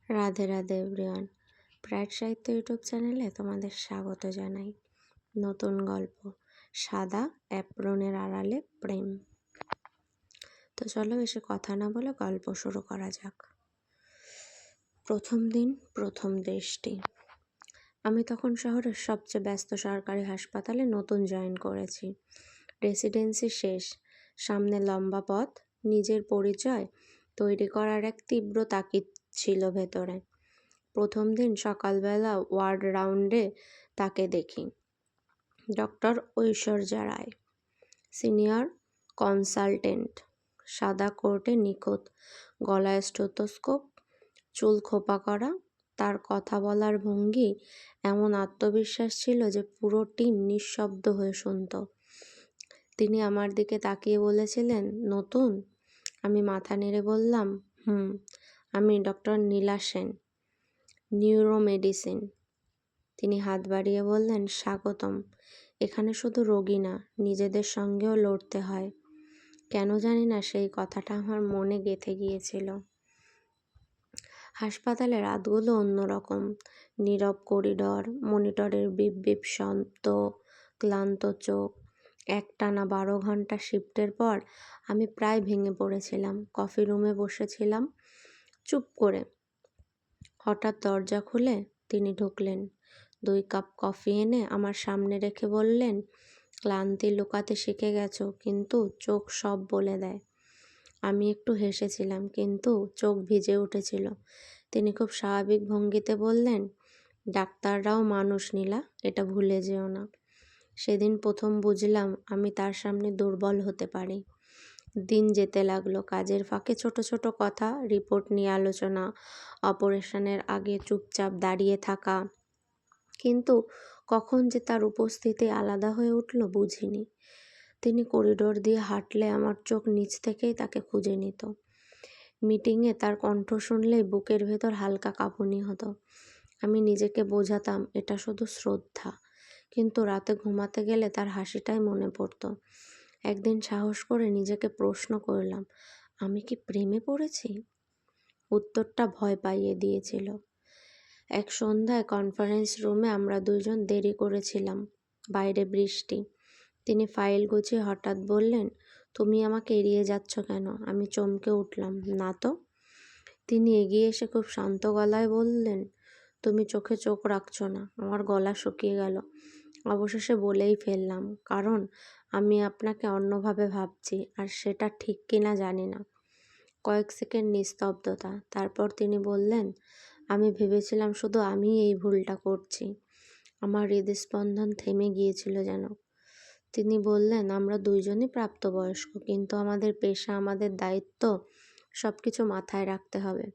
Radhe Radhe everyone. Pride সাহিত্য YouTube চ্যানেলে তোমাদের স্বাগত জানাই। নতুন গল্প, সাদা অ্যাপ্রনের আড়ালে প্রেম। তো চলো বেশি কথা না বলে গল্প শুরু করা যাক। প্রথম দিন, প্রথম দৃষ্টি। আমি তখন শহরের সবচেয়ে ব্যস্ত সরকারি হাসপাতালে নতুন জয়েন করেছি। রেসিডেন্সি শেষ, সামনে লম্বা পথ, নিজের পরিচয় তৈরি করার এক তীব্র তাগিদ ছিল ভেতরে। প্রথম দিন সকালবেলা ওয়ার্ড রাউন্ডে তাকে দেখি। ডক্টর ঐশ্বর্যা রায়, সিনিয়র কনসালটেন্ট, সাদা কোটে নিখুঁত, গলায় স্টেথোস্কোপ, চুল খোপা করা। তার কথা বলার ভঙ্গি এমন আত্মবিশ্বাস ছিল যে পুরো টিম নিঃশব্দ হয়ে শুনত। তিনি আমার দিকে তাকিয়ে বলেছিলেন, নতুন? আমি মাথা নেড়ে বললাম, আমি ডক্টর নীলা সেন, নিউরোমেডিসিন। তিনি হাত বাড়িয়ে বললেন, স্বাগতম। এখানে শুধু রোগী না, নিজেদের সঙ্গেও লড়তে হয়। কেন জানি না সেই কথাটা আমার মনে গেঁথে গিয়েছিল। হাসপাতালের রাতগুলো অন্যরকম। নীরব করিডর, মনিটরের বিপ বিপ শব্দ, ক্লান্ত চোখ। একটানা 12 ঘন্টা শিফটের পর আমি প্রায় ভেঙে পড়েছিলাম। কফি রুমে বসেছিলাম চুপ করে। হঠাৎ দরজা খুলে তিনি ঢুকলেন। 2 কাপ কফি এনে আমার সামনে রেখে বললেন, ক্লান্তি লুকাতে শিখে গেছো, কিন্তু চোখ সব বলে দেয়। আমি একটু হেসেছিলাম, কিন্তু চোখ ভিজে উঠেছিল। তিনি খুব স্বাভাবিক ভঙ্গিতে বললেন, ডাক্তাররাও মানুষ নীলা, এটা ভুলে যেও না। সেদিন প্রথম বুঝলাম আমি তার সামনে দুর্বল হতে পারি। দিন যেতে লাগলো। কাজের ফাঁকে ছোট ছোট কথা, রিপোর্ট নিয়ে আলোচনা, অপারেশনের আগে চুপচাপ দাঁড়িয়ে থাকা। কিন্তু কখন যে তার উপস্থিতি আলাদা হয়ে উঠল বুঝিনি। তিনি করিডোর দিয়ে হাঁটলে আমার চোখ নিচ থেকেই তাকে খুঁজে নিত। মিটিংয়ে তার কণ্ঠ শুনলেই বুকের ভেতর হালকা কাঁপুনি হতো। আমি নিজেকে বোঝাতাম এটা শুধু শ্রদ্ধা, কিন্তু রাতে ঘুমাতে গেলে তার হাসিটাই মনে পড়তো। একদিন সাহস করে নিজেকে প্রশ্ন করলাম, আমি কি প্রেমে পড়েছি? উত্তরটা ভয় পাইয়ে দিয়েছিল। এক সন্ধ্যায় কনফারেন্স রুমে আমরা দুজন দেরি করেছিলাম। বাইরে বৃষ্টি। তিনি ফাইল গুছিয়ে হঠাৎ বললেন, তুমি আমাকে এড়িয়ে যাচ্ছ কেন? আমি চমকে উঠলাম, না তো। তিনি এগিয়ে এসে খুব শান্ত গলায় বললেন, তুমি চোখে চোখ রাখছো না। আমার গলা শুকিয়ে গেল। অবশেষে বলেই ফেললাম, কারণ আমি আপনাকে অন্যভাবে ভাবছি, আর সেটা ঠিক কিনা জানি না। কয়েক সেকেন্ড নিস্তব্ধতা। তারপর তিনি বললেন, আমি ভেবেছিলাম শুধু আমি এই ভুলটা করছি। আমার হৃদস্পন্দন থেমে গিয়েছিল যেন। তিনি বললেন, আমরা দুইজনই প্রাপ্তবয়স্ক, কিন্তু আমাদের পেশা, আমাদের দায়িত্ব, সব কিছু মাথায় রাখতে হবে।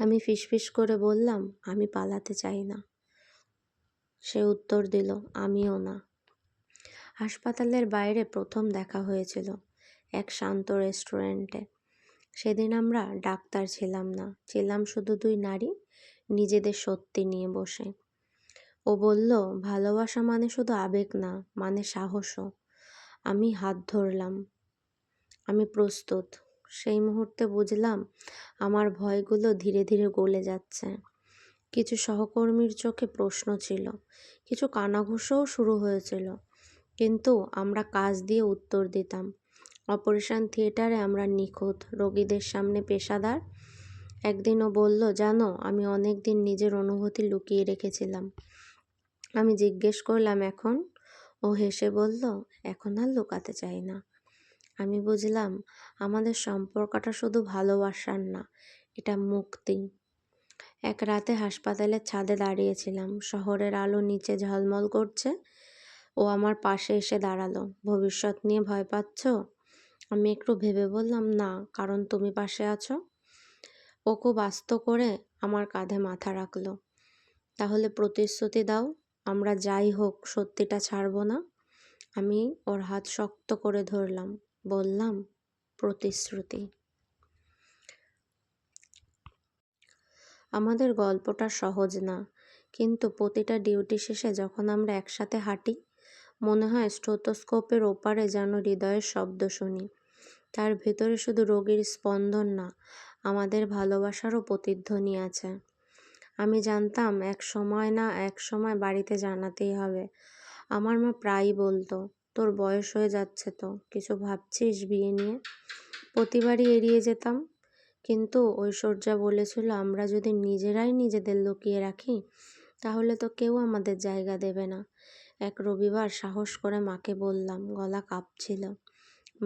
আমি ফিসফিস করে বললাম, আমি পালাতে চাই না। সে উত্তর দিল, আমিও না। হাসপাতালের বাইরে প্রথম দেখা হয়েছিল, এক শান্ত রেস্টুরেন্টে। সেদিন আমরা ডাক্তার ছিলাম না, ছিলাম শুধু 2 নারী, নিজেদের সত্যি নিয়ে বসে। ও বলল, ভালোবাসা মানে শুধু আবেগ না, মানে সাহসও। আমি হাত ধরলাম। আমি প্রস্তুত। সেই মুহূর্তে বুঝলাম আমার ভয়গুলো ধীরে ধীরে গলে যাচ্ছে। কিছু সহকর্মীর চোখে প্রশ্ন ছিল, কিছু কানাঘুষোও শুরু হয়েছিল, কিন্তু আমরা কাজ দিয়ে উত্তর দিতাম। অপারেশন থিয়েটারে আমরা নিখুঁত, রোগীদের সামনে পেশাদার। একদিন ও বলল, জানো, আমি অনেক দিন নিজের অনুভূতি লুকিয়ে রেখেছিলাম। আমি জিজ্ঞেস করলাম, এখন? ও হেসে বলল, এখন আর লুকাতে চাই না। আমি বুঝলাম আমাদের সম্পর্কটা শুধু ভালোবাসার না, এটা মুক্তি। এক রাতে হাসপাতালের ছাদে দাঁড়িয়েছিলাম, শহরের আলো নিচে ঝলমল করছে। ও আমার পাশে এসে দাঁড়ালো। ভবিষ্যৎ নিয়ে ভয় পাচ্ছ? আমি একটু ভেবে বললাম, না, কারণ তুমি পাশে আছো। ও খুব আস্ত করে আমার কাঁধে মাথা রাখলো। তাহলে প্রতিশ্রুতি দাও, আমরা যাই হোক সত্যিটা ছাড়ব না। আমি ওর হাত শক্ত করে ধরলাম, বললাম, প্রতিশ্রুতি। আমাদের গল্পটা সহজ না, কিন্তু প্রতিটা ডিউটি শেষে যখন আমরা একসাথে হাঁটি, মনে হয় স্টেথোস্কোপের ওপারে যেন হৃদয়ের শব্দ শুনি। তার ভেতরে শুধু রোগীর স্পন্দন না, আমাদের ভালোবাসারও প্রতিধ্বনি আছে। আমি জানতাম এক সময় না এক সময় বাড়িতে জানাতেই হবে। আমার মা প্রায়ই বলতো, তোর বয়স হয়ে যাচ্ছে তো, কিছু ভাবছিস বিয়ে নিয়ে? প্রতিবারই এড়িয়ে যেতাম। কিন্তু ঐশ্বর্যা বলেছিল, আমরা যদি নিজেরাই নিজেদের লুকিয়ে রাখি তাহলে তো কেউ আমাদের জায়গা দেবে না। এক রবিবার সাহস করে মাকে বললাম, গলা কাঁপছিল,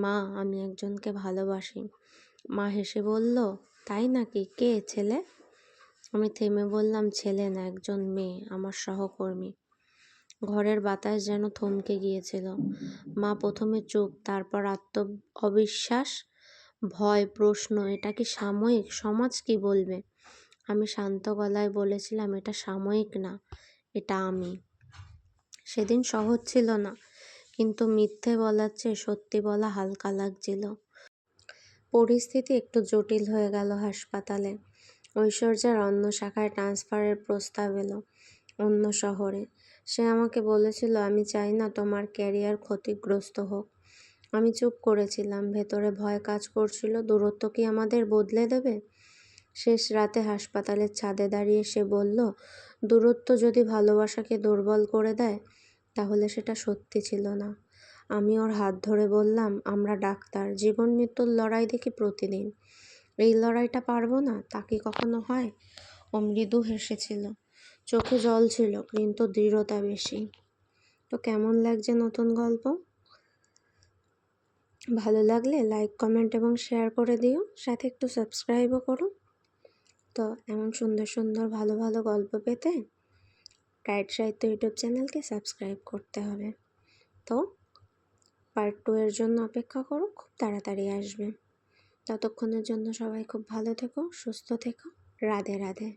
মা আমি একজনকে ভালোবাসি। মা হেসে বলল, তাই নাকি? কে? ছেলে? আমি থেমে বললাম, ছেলে না, একজন মেয়ে, আমার সহকর্মী। ঘরের বাতাস যেন থমকে গিয়েছিল। মা প্রথমে চুপ, তারপর অবিশ্বাস, ভয়, প্রশ্ন, এটা কি সাময়িক? সমাজ কি বলবে? আমি শান্ত গলায় বলেছিলাম, এটা সাময়িক না, এটা আমি। সেদিন সহজ ছিল না, কিন্তু মিথ্যে বলার চেয়ে সত্যি বলা হালকা লাগছিল। পরিস্থিতি একটু জটিল হয়ে গেল হাসপাতালে। ঐশ্বর্যার অন্য শাখায় ট্রান্সফারের প্রস্তাব এলো, অন্য শহরে। সে আমাকে বলেছিল, আমি চাই না তোমার ক্যারিয়ার ক্ষতিগ্রস্ত হোক। আমি চুপ করেছিলাম, ভেতরে ভয় কাজ করছিল, দূরত্ব কি আমাদের বদলে দেবে? শেষ রাতে হাসপাতালের ছাদে দাঁড়িয়ে সে বলল, দূরত্ব যদি ভালোবাসাকে দুর্বল করে দেয় তাহলে সেটা সত্যি ছিল না। আমি ওর হাত ধরে বললাম, আমরা ডাক্তার, জীবন মৃত্যুর লড়াই দেখি প্রতিদিন। এই লড়াইটা পারবো না, তা কি কখনো হয়? ও মৃদু হেসেছিল, চোখে জল ছিল কিন্তু দৃঢ়তা বেশি। তো কেমন লাগছে নতুন গল্প? ভালো লাগলে লাইক, কমেন্ট এবং শেয়ার করে দিও, সাথে একটু সাবস্ক্রাইবও করো। তো এমন সুন্দর সুন্দর ভালো ভালো গল্প পেতে রাইট সাহিত্য ইউটিউব চ্যানেলকে সাবস্ক্রাইব করতে হবে। তো পার্ট 2 এর জন্য অপেক্ষা করো, খুব তাড়াতাড়ি আসবে। ততক্ষণের জন্য সবাই খুব ভালো থেকো, সুস্থ থেকো। রাধে রাধে।